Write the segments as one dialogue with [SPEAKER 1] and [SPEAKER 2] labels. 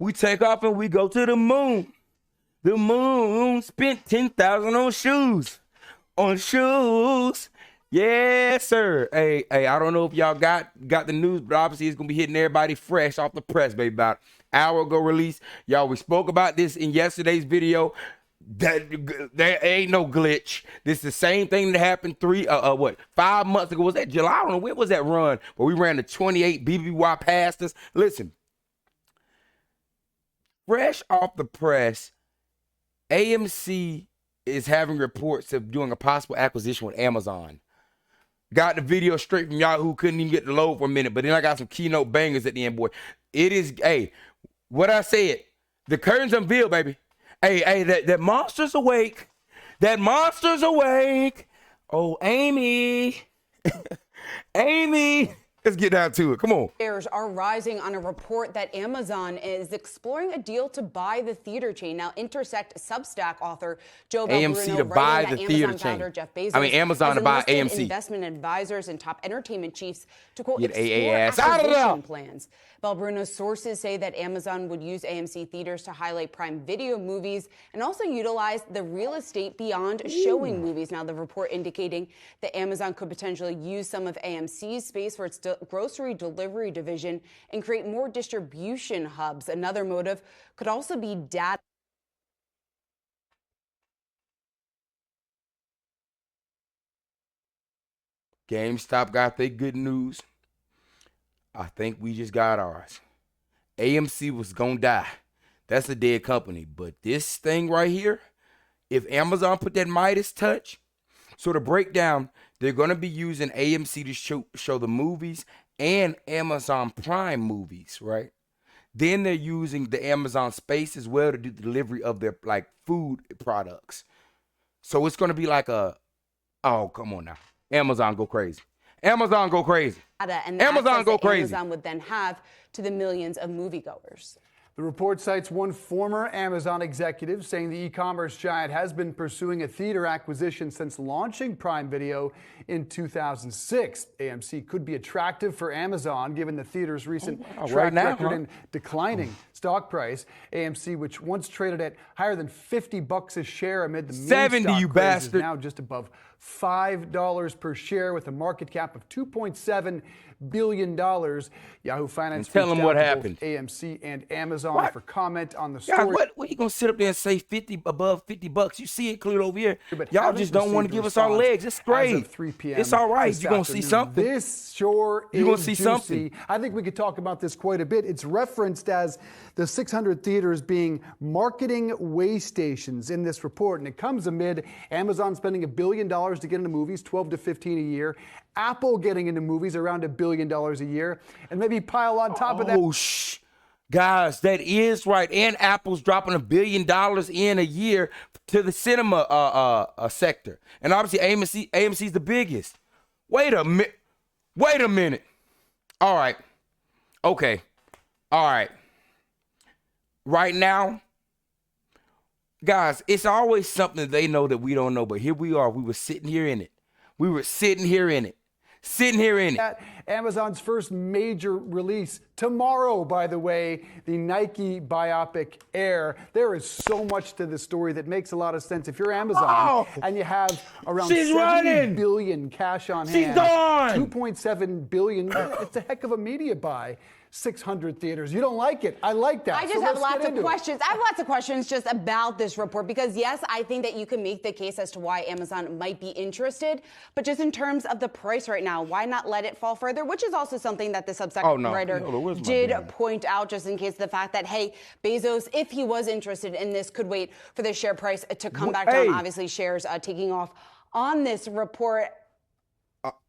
[SPEAKER 1] We take off and we go to the moon. The moon spent $10,000 on shoes. On shoes. Yes, sir. Hey, I don't know if y'all got the news, but obviously it's gonna be hitting everybody fresh off the press, baby. About an hour ago release. Y'all, we spoke about this in yesterday's video. There ain't no glitch. This is the same thing that happened 5 months ago. Was that July? I don't know. When was that run? But we ran the 28 BBY past us. Listen, fresh off the press, AMC is having reports of doing a possible acquisition with Amazon. Got the video straight from Yahoo. Couldn't even get the load for a minute. But then I got some keynote bangers at the end, boy. It is, hey, what I said, the curtains unveiled, baby. Hey, that monster's awake. That monster's awake. Oh, Amy. Amy. Let's get down to it. Come on.
[SPEAKER 2] Shares are rising on a report that Amazon is exploring a deal to buy the theater chain. Now, Intersect Substack author Joe
[SPEAKER 1] AMC to buy the theater chain.
[SPEAKER 2] Jeff Bezos,
[SPEAKER 1] Amazon to buy AMC.
[SPEAKER 2] Investment advisors and top entertainment chiefs to quote
[SPEAKER 1] Get
[SPEAKER 2] explore
[SPEAKER 1] AAS out of
[SPEAKER 2] acquisition plans. Belbruno's sources say that Amazon would use AMC theaters to highlight Prime Video movies and also utilize the real estate beyond showing movies. Now, the report indicating that Amazon could potentially use some of AMC's space for its grocery delivery division and create more distribution hubs. Another motive could also be data.
[SPEAKER 1] GameStop got their good news. I think we just got ours. AMC was gonna die. That's a dead company. But this thing right here, if Amazon put that Midas touch, so to break down, they're gonna be using AMC to show the movies and Amazon Prime movies, right? Then they're using the Amazon space as well to do the delivery of their like food products. So it's gonna be like oh, come on now. Amazon go crazy. Amazon go crazy.
[SPEAKER 2] And
[SPEAKER 1] Amazon go crazy.
[SPEAKER 2] Amazon would then have to the millions of moviegoers.
[SPEAKER 3] The report cites one former Amazon executive saying the e-commerce giant has been pursuing a theater acquisition since launching Prime Video in 2006. AMC could be attractive for Amazon given the theater's recent track record in declining stock price. AMC, which once traded at higher than $50 a share amid the meme
[SPEAKER 1] 70,
[SPEAKER 3] stock
[SPEAKER 1] you
[SPEAKER 3] craze,
[SPEAKER 1] bastard.
[SPEAKER 3] is now just above $5 per share with a market cap of $2.7 billion. Yahoo Finance
[SPEAKER 1] tell them what happened.
[SPEAKER 3] AMC and Amazon for comment on the story.
[SPEAKER 1] God, what you gonna sit up there and say above $50? You see it clear over here.
[SPEAKER 3] But
[SPEAKER 1] y'all just don't want to give us our legs. It's great.
[SPEAKER 3] 3 p.m.
[SPEAKER 1] It's all right. You're gonna see something.
[SPEAKER 3] This sure is
[SPEAKER 1] You're gonna see
[SPEAKER 3] juicy.
[SPEAKER 1] something.
[SPEAKER 3] I think we could talk about this quite a bit. It's referenced as the 600 theaters being marketing way stations in this report, and it comes amid Amazon spending $1 billion to get into movies, 12 to 15 a year. Apple getting into movies around $1 billion a year, and maybe pile on top of that.
[SPEAKER 1] Oh, guys, that is right. And Apple's dropping $1 billion in a year to the cinema sector, and obviously AMC's the biggest. Wait a minute. All right. Okay. All right. Right now, guys, it's always something they know that we don't know. But here we are. We were sitting here in it.
[SPEAKER 3] Amazon's first major release tomorrow, by the way, the Nike biopic Air. There is so much to this story that makes a lot of sense. If you're Amazon and you have around $70 billion cash on hand,
[SPEAKER 1] She's gone.
[SPEAKER 3] $2.7 billion, it's a heck of a media buy. 600 theaters. You don't like it. I like that.
[SPEAKER 2] I just have lots of questions. I have lots of questions just about this report because, yes, I think that you can make the case as to why Amazon might be interested. But just in terms of the price right now, why not let it fall further? Which is also something that the Substack writer did point out, just in case the fact that, hey, Bezos, if he was interested in this, could wait for the share price to come back down. Obviously, shares taking off on this report.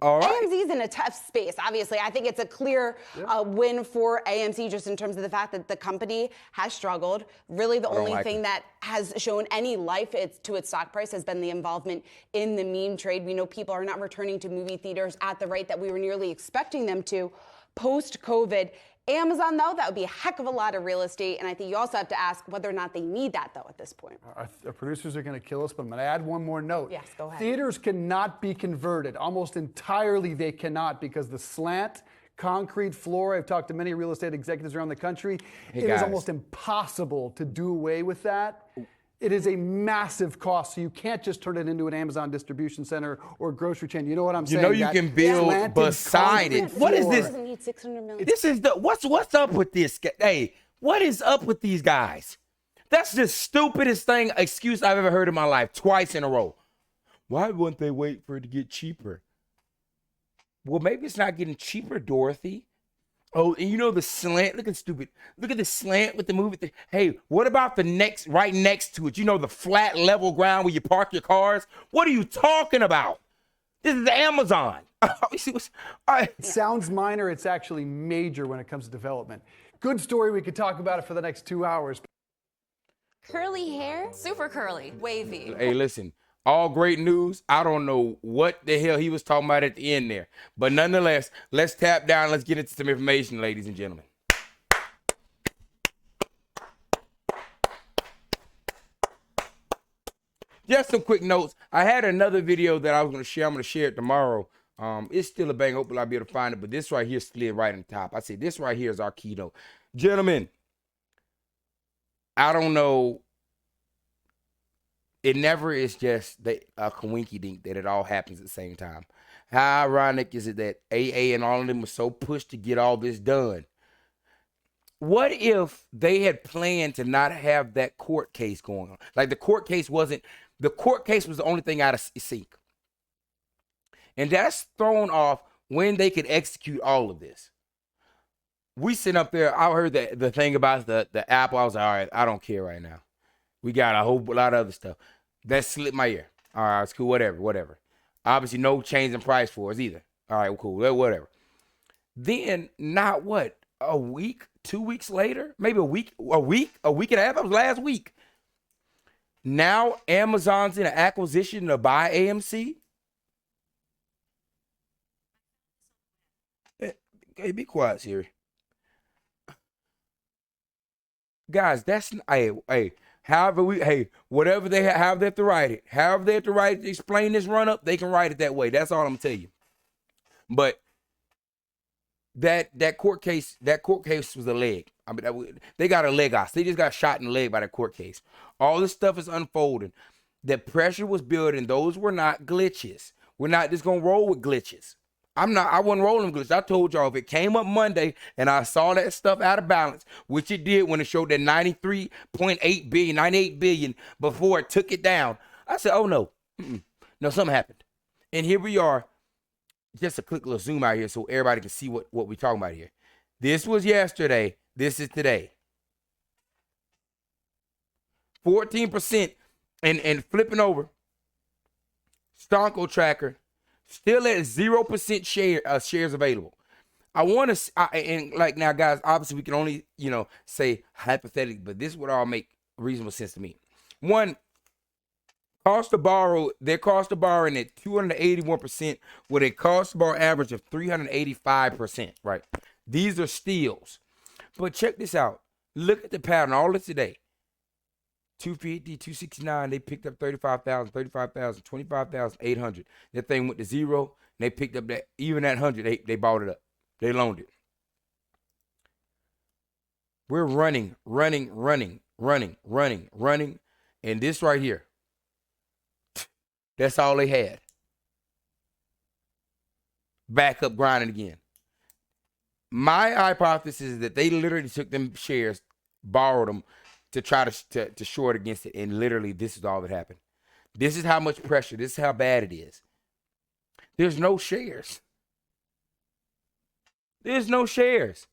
[SPEAKER 1] All right.
[SPEAKER 2] AMC's in a tough space. Obviously, I think it's a clear win for AMC just in terms of the fact that the company has struggled. Really, the only thing that has shown any life to its stock price has been the involvement in the meme trade. We know people are not returning to movie theaters at the rate that we were nearly expecting them to post-COVID. Amazon, though, that would be a heck of a lot of real estate. And I think you also have to ask whether or not they need that, though, at this point.
[SPEAKER 3] Our producers are going to kill us, but I'm going to add one more note.
[SPEAKER 2] Yes, go ahead.
[SPEAKER 3] Theaters cannot be converted. Almost entirely they cannot because the slant concrete floor. I've talked to many real estate executives around the country.
[SPEAKER 1] Hey,
[SPEAKER 3] it is
[SPEAKER 1] guys.
[SPEAKER 3] almost impossible to do away with that. It is a massive cost, so you can't just turn it into an Amazon distribution center or a grocery chain. You know what I'm saying?
[SPEAKER 1] You know you can build
[SPEAKER 3] slanted
[SPEAKER 1] beside it.
[SPEAKER 3] concrete
[SPEAKER 1] What is
[SPEAKER 3] floor.
[SPEAKER 1] this?
[SPEAKER 2] Doesn't need 600 million.
[SPEAKER 1] This is the what's up with this guy? Hey, what is up with these guys? That's the stupidest excuse I've ever heard in my life, twice in a row. Why wouldn't they wait for it to get cheaper? Well, maybe it's not getting cheaper, Dorothy. Oh, and you know the slant. Look at the slant with the movie. Hey, what about the right next to it? You know the flat level ground where you park your cars? What are you talking about? This is Amazon.
[SPEAKER 3] It sounds minor. It's actually major when it comes to development. Good story. We could talk about it for the next 2 hours.
[SPEAKER 4] Curly hair? Super curly. Wavy.
[SPEAKER 1] Hey, listen. All great news. I don't know what the hell he was talking about at the end there. But nonetheless, let's tap down. Let's get into some information, ladies and gentlemen. Just some quick notes. I had another video that I was going to share. I'm going to share it tomorrow. It's still a bang. Hopefully I'll be able to find it. But this right here slid right on top. I said this right here is our keynote. Gentlemen, I don't know. It never is just a coinky-dink that it all happens at the same time. How ironic is it that AA and all of them were so pushed to get all this done? What if they had planned to not have that court case going on? Like the court case was the only thing out of sync. And that's thrown off when they could execute all of this. We sit up there, I heard the thing about the Apple, I was like, all right, I don't care right now. We got a whole lot of other stuff. That slipped my ear. All right, it's cool, whatever. Obviously, no change in price for us either. All right, cool, whatever. Then, not what, a week, 2 weeks later? Maybe a week and a half? That was last week. Now, Amazon's in an acquisition to buy AMC. Hey, be quiet, Siri. Guys, that's, hey, whatever they have to write it. However they have to write it to explain this run up, they can write it that way. That's all I'm gonna tell you. But that court case was a leg. I mean, they got a leg off. They just got shot in the leg by that court case. All this stuff is unfolding. The pressure was building. Those were not glitches. We're not just gonna roll with glitches. I wasn't rolling glitches. I told y'all if it came up Monday and I saw that stuff out of balance, which it did when it showed that 93.8 billion, 98 billion before it took it down, I said, oh no. No, something happened. And here we are. Just a quick little zoom out here so everybody can see what we're talking about here. This was yesterday. This is today. 14% and flipping over. Stonko tracker. Still at 0% shares available. I want to, and like now, guys, obviously we can only, say hypothetically, but this would all make reasonable sense to me. One, their cost of borrowing at 281% with a cost to borrow average of 385%, right? These are steals. But check this out. Look at the pattern all of today. 250, 269, they picked up 35,000, 25,800. That thing went to zero, and they picked up that, even that 100, they bought it up. They loaned it. We're running, and this right here, that's all they had. Back up grinding again. My hypothesis is that they literally took them shares, borrowed them, to try to short against it, and literally this is all that happened. This is how much pressure, this is how bad it is. There's no shares. There's no shares.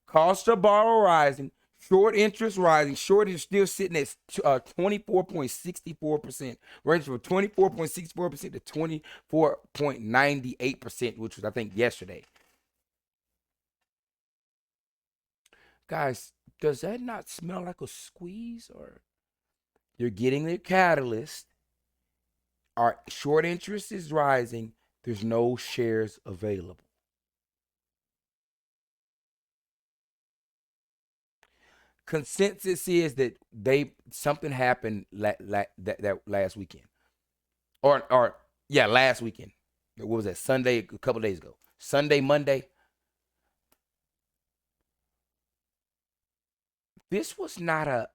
[SPEAKER 1] Cost of borrow rising, short interest rising, short is still sitting at 24.64%, range from 24.64% to 24.98%, which was, I think, yesterday. Guys, does that not smell like a squeeze? Or you're getting the catalyst. Our short interest is rising. There's no shares available. Consensus is that something happened that last weekend, or last weekend. What was that? Sunday, a couple days ago. Sunday, Monday. This was not a.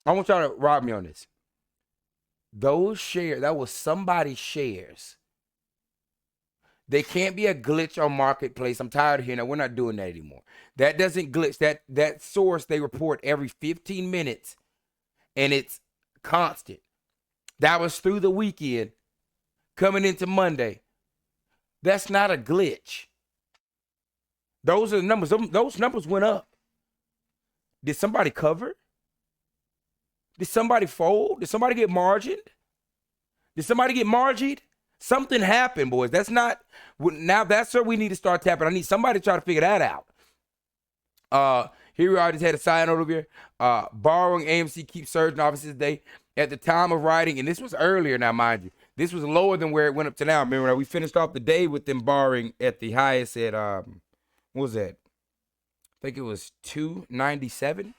[SPEAKER 1] I want y'all to rob me on this. Those shares, that was somebody's shares. They can't be a glitch on marketplace. I'm tired of hearing that. We're not doing that anymore. That doesn't glitch. That source, they report every 15 minutes, and it's constant. That was through the weekend, coming into Monday. That's not a glitch. Those are the numbers. Those numbers went up. Did somebody cover? Did somebody fold? Did somebody get margined? Did somebody get margined? Something happened, boys. That's not, now that's where we need to start tapping. I need somebody to try to figure that out. Here we are, just had a side note over here. Borrowing AMC keeps surging, obviously, today. At the time of writing, and this was earlier now, mind you. This was lower than where it went up to now. Remember, we finished off the day with them borrowing at the highest at, what was that? I think it was 297.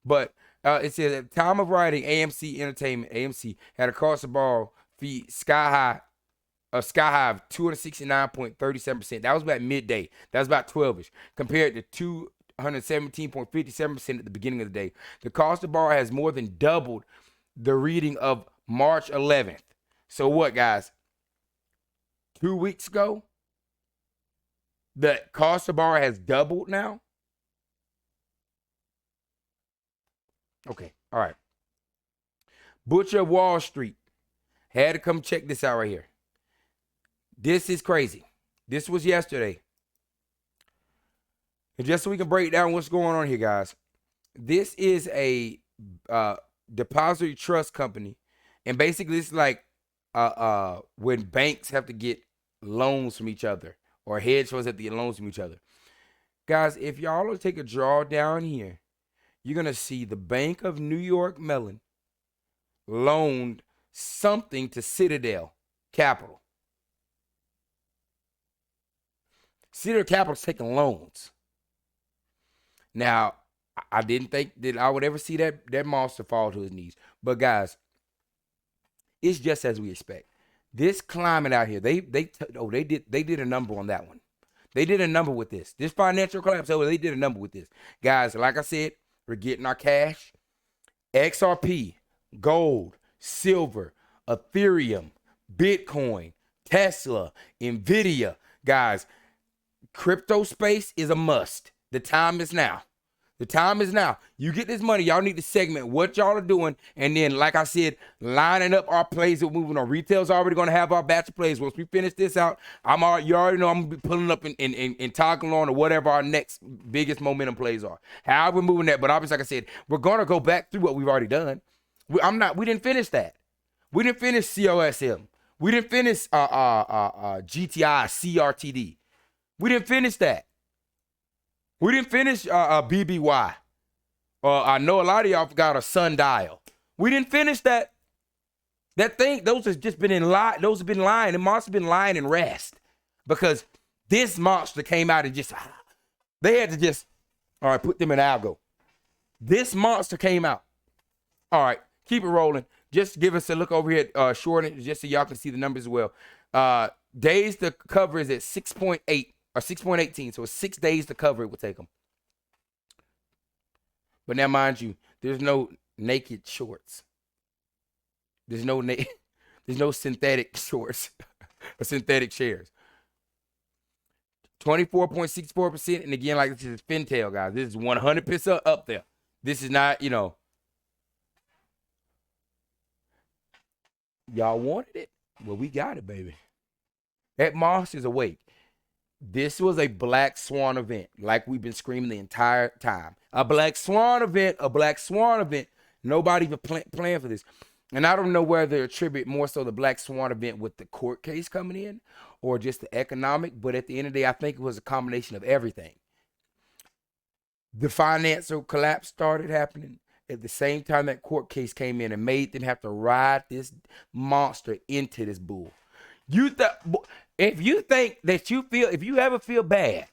[SPEAKER 1] But it says at the time of writing, AMC Entertainment, AMC, had a cost of borrow fee sky high of 269.37%. That was about midday. That was about 12ish, compared to 217.57% at the beginning of the day. The cost of borrow has more than doubled the reading of March 11th. So what, guys? 2 weeks ago, the cost of borrow has doubled now? Okay, all right. Butcher of Wall Street had to come check this out right here. This is crazy. This was yesterday. And just so we can break down what's going on here, guys. This is a depository trust company. And basically, it's like when banks have to get loans from each other, or hedge funds have to get loans from each other. Guys, if y'all will take a draw down here, you're going to see the Bank of New York Mellon loaned something to Citadel Capital. Citadel Capital's taking loans. Now, I didn't think that I would ever see that monster fall to his knees. But guys, it's just as we expect. This climate out here, they did a number on that one. They did a number with this. This financial collapse, they did a number with this. Guys, like I said, we're getting our cash. XRP, gold, silver, Ethereum, Bitcoin, Tesla, Nvidia. Guys, crypto space is a must. The time is now. The time is now. You get this money, y'all need to segment what y'all are doing. And then, like I said, lining up our plays that we're moving on. Retail's already going to have our batch of plays. Once we finish this out, you already know I'm going to be pulling up and toggling on to whatever our next biggest momentum plays are. How we're moving that. But obviously, like I said, we're going to go back through what we've already done. We didn't finish that. We didn't finish COSM. We didn't finish GTI, CRTD. We didn't finish that. We didn't finish BBY. I know a lot of y'all forgot a sundial. We didn't finish that. That thing, those have just been in lie. Those have been lying. The monster been lying in rest. Because this monster came out and just, they had to just, all right, put them in algo. This monster came out. All right, keep it rolling. Just give us a look over here at shorting, just so y'all can see the numbers as well. Days to cover is at 6.8. Or 6.18, so it's 6 days to cover it will take them. But now, mind you, there's no naked shorts. There's no synthetic shorts or synthetic shares. 24.64%, and again, like this is FinTel, guys. This is 100% up there. This is not, y'all wanted it? Well, we got it, baby. That monster's awake. This was a Black Swan event, like we've been screaming the entire time. A Black Swan event, a Black Swan event. Nobody even planned for this. And I don't know whether to attribute more so the Black Swan event with the court case coming in or just the economic, but at the end of the day, I think it was a combination of everything. The financial collapse started happening at the same time that court case came in and made them have to ride this monster into this bull. If you think that if you ever feel bad,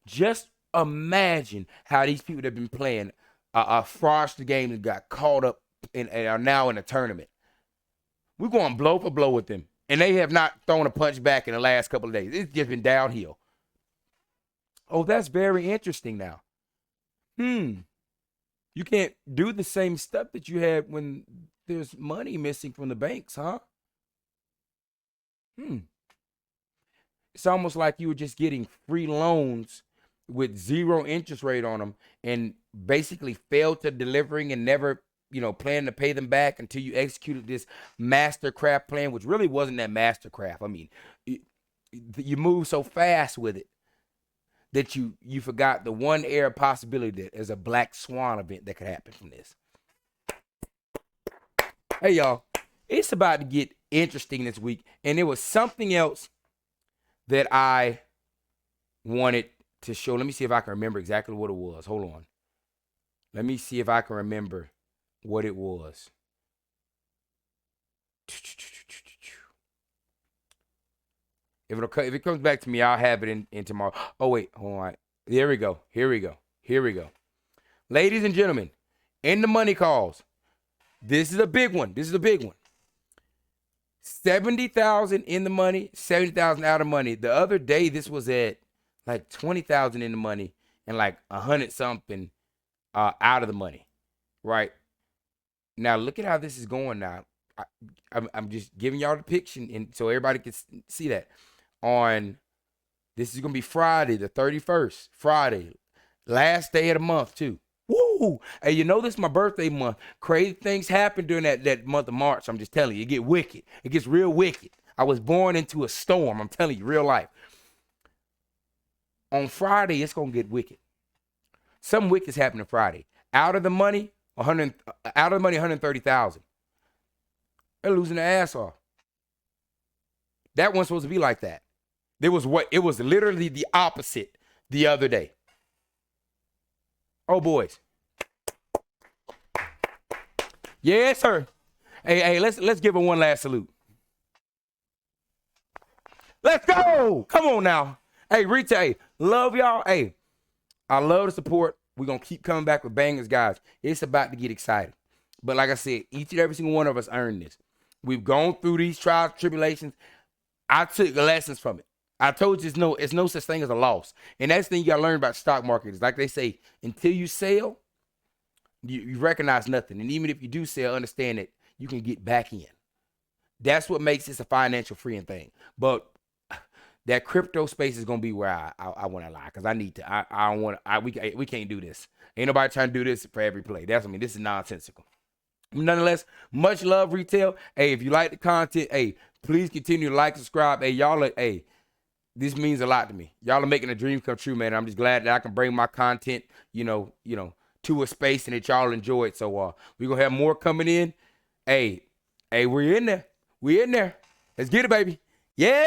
[SPEAKER 1] just imagine how these people that have been playing a fraudster game and got caught up and are now in a tournament. We're going blow for blow with them. And they have not thrown a punch back in the last couple of days. It's just been downhill. Oh, that's very interesting now. You can't do the same stuff that you had when there's money missing from the banks, huh? It's almost like you were just getting free loans with zero interest rate on them and basically failed to delivering and never, plan to pay them back until you executed this mastercraft plan, which really wasn't that mastercraft. I mean, you move so fast with it that you forgot the one air possibility that there's a Black Swan event that could happen from this. Hey, y'all, it's about to get interesting this week, and there was something else that I wanted to show. Let me see if I can remember exactly what it was. Hold on. Let me see if I can remember what it was. If it comes back to me, I'll have it in tomorrow. Oh, wait, hold on. Here we go. Ladies and gentlemen, in the money calls, this is a big one. 70,000 in the money, 70,000 out of money. The other day, this was at like 20,000 in the money and like 100 something out of the money, right? Now, look at how this is going now. I'm just giving y'all the picture and so everybody can see that. This is going to be Friday, the 31st, Friday, last day of the month too. Woo! Hey, this is my birthday month. Crazy things happen during that month of March. I'm just telling you, it get wicked. It gets real wicked. I was born into a storm. I'm telling you, real life. On Friday, it's going to get wicked. Some wicked's happening Friday. Out of the money, 130,000. They're losing their ass off. That wasn't supposed to be like that. It was literally the opposite the other day. Oh, boys. Yes, sir. Hey, let's give her one last salute. Let's go. Come on now. Hey, retail, hey, love y'all. Hey, I love the support. We're going to keep coming back with bangers, guys. It's about to get exciting. But like I said, each and every single one of us earned this. We've gone through these trials and tribulations. I took lessons from it. I told you it's no such thing as a loss. And that's the thing you got to learn about the stock market. Is like they say, until you sell, you recognize nothing. And even if you do sell, understand that you can get back in. That's what makes this a financial freeing thing. But that crypto space is going to be where I want to lie because I need to. We can't do this. Ain't nobody trying to do this for every play. This is nonsensical. Nonetheless, much love, retail. Hey, if you like the content, hey, please continue to like, subscribe. Hey, y'all, this means a lot to me. Y'all are making a dream come true, man. I'm just glad that I can bring my content, to a space and that y'all enjoy it. So we're going to have more coming in. Hey, we're in there. Let's get it, baby. Yes.